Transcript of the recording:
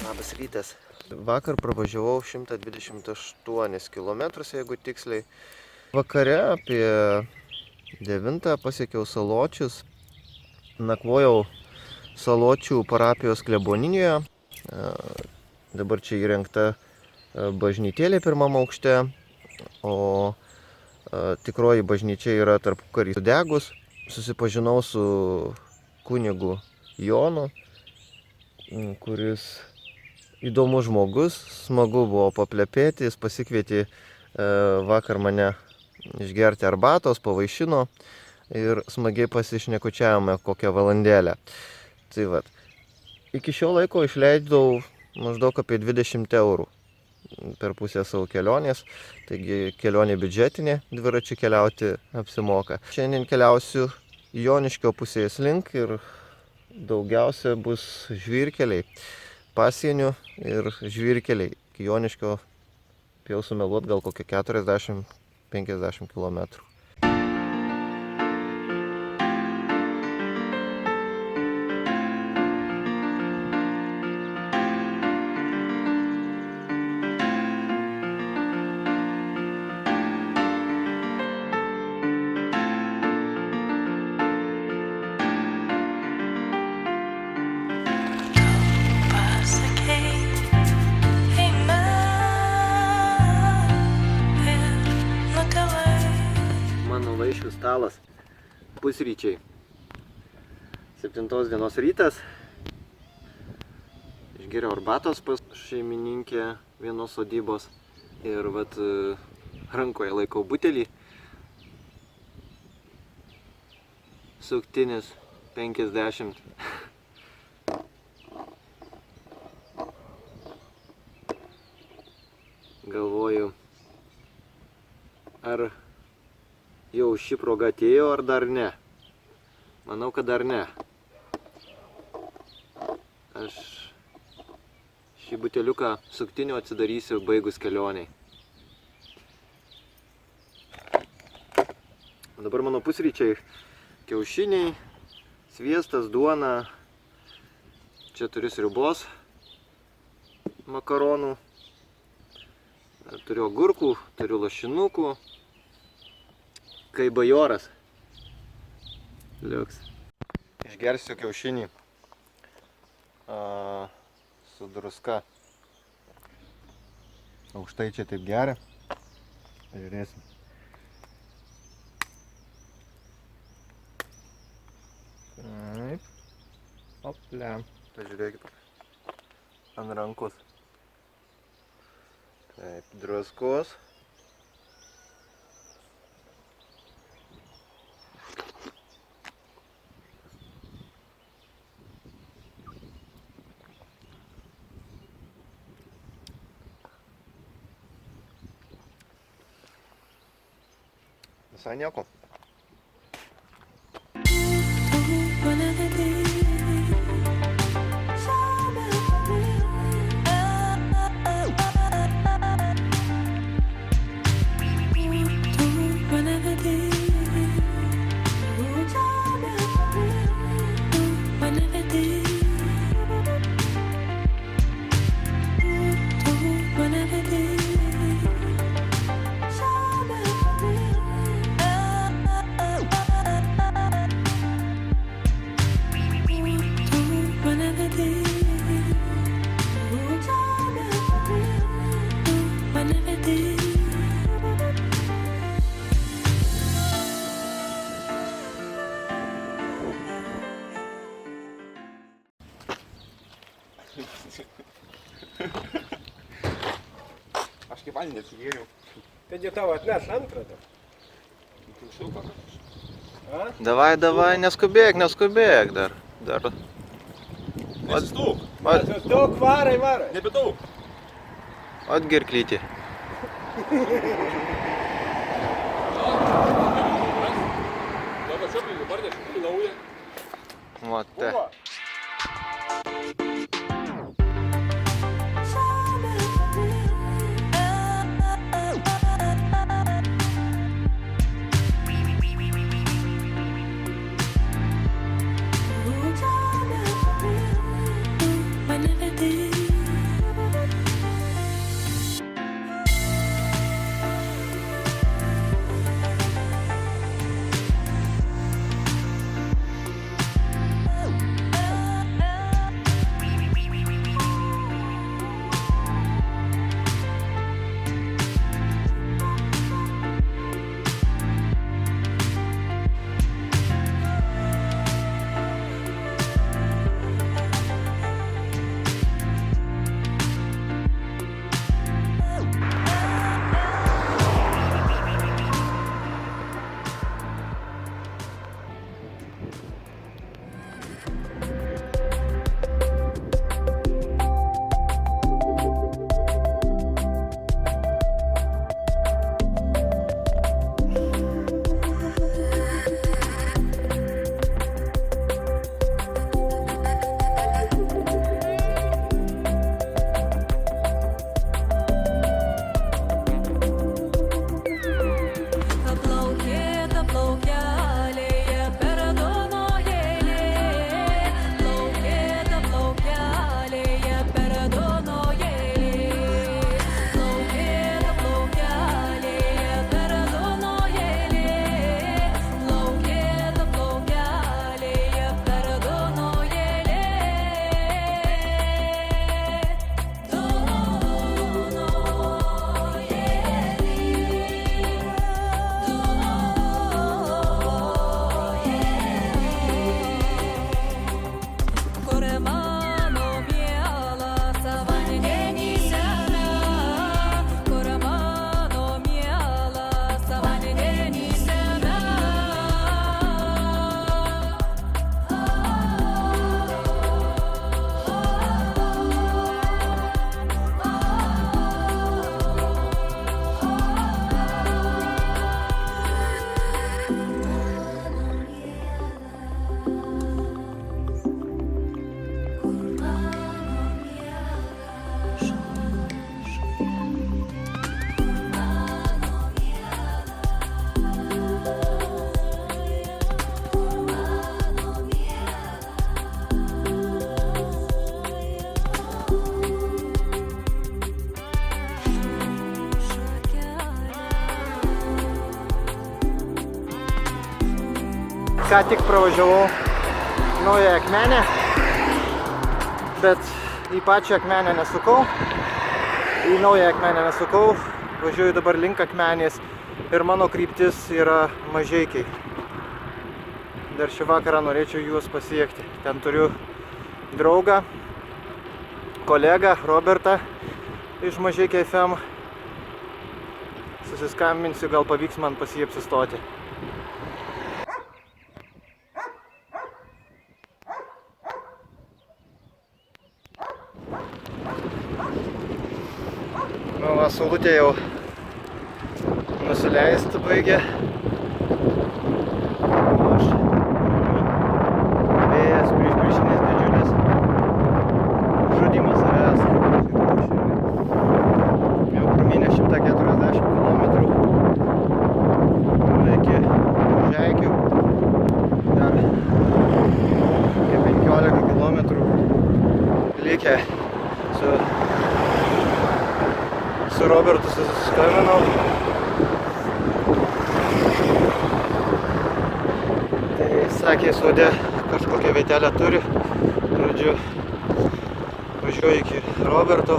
Labas rytas. Vakar pravažiavau 128 km, jeigu tiksliai. Vakare apie 9 pasiekiau Saločius. Nakvojau Saločių parapijos klebonijoje. Dabar čia įrengta bažnytėlė pirmam aukšte, o tikroji bažnyčia yra tarpukarį sudegus. Susipažinau su kunigu Jonu, kuris įdomus žmogus, smagu buvo paplepėti, jis pasikvietė vakar mane išgerti arbatos, pavaišino ir smagiai pasišnekučiavome kokią valandėlę. Tai vat, iki šio laiko išleidau maždaug apie 20 eurų per pusę savo kelionės, taigi kelionė biudžetinė, dviračiu keliauti apsimoka. Šiandien keliausiu Joniškio pusės link ir daugiausia bus žvyrkeliai, pasienio ir žvyrkeliai. Iki Joniškio bijau sumeluot gal kokie 40-50 km. Mano vaišių stalas pusryčiai. 7 dienos rytas. Išgeriau arbatos pas šeimininkę vienos sodybos. Ir vat rankoje laikau butelį. Suktinis 50. Galvoju, ar jau ši proga atėjo, ar dar ne? Manau, kad dar ne. Aš šį buteliuką suktinio atsidarysiu baigus kelioniai. Dabar mano pusryčiai: kiaušiniai, sviestas, duona. Čia turiu sriubos, makaronų. Turiu agurkų, turiu lašinukų. Kai bajoras. Liuks. Išgersiu kiaušinį su druska. Aukštai čia taip geria. Žiūrėsim. Taip. Oplia. Pažiūrėkit. Ant rankos. Taip, druskos. Visai nieko. Aš kaip vandį nesigėriau. Tai jie tavo atneš antrą dar. Davai, neskubėk dar. Nesistuk. Daug varai. Nebedaug. Atgerklytį. Dabar šiopį dabar neškį naują. Mate. Whenever ką tik pravažiavau naują akmenę, bet į pačią akmenę nesukau, į naują akmenę nesukau, važiuoju dabar link akmenės ir mano kryptis yra Mažeikiai. Dar šį vakarą norėčiau juos pasiekti. Ten turiu draugą, kolegą Robertą iš Mažeikiai FM. Susiskambinsiu, gal pavyks man pas jį apsistoti. Nu, va, saulutė jau nusileisti baigė. Vėjas priešpriešinis didžiulis. Žudymas savęs. Jau promynė 140 km. Iki Mažeikių. Dar apie 15 km likę. Su Robertu susiskambinau. Tai sakė, sode kažkokią vietelę turi. Žodžiu, važiuoju iki Roberto.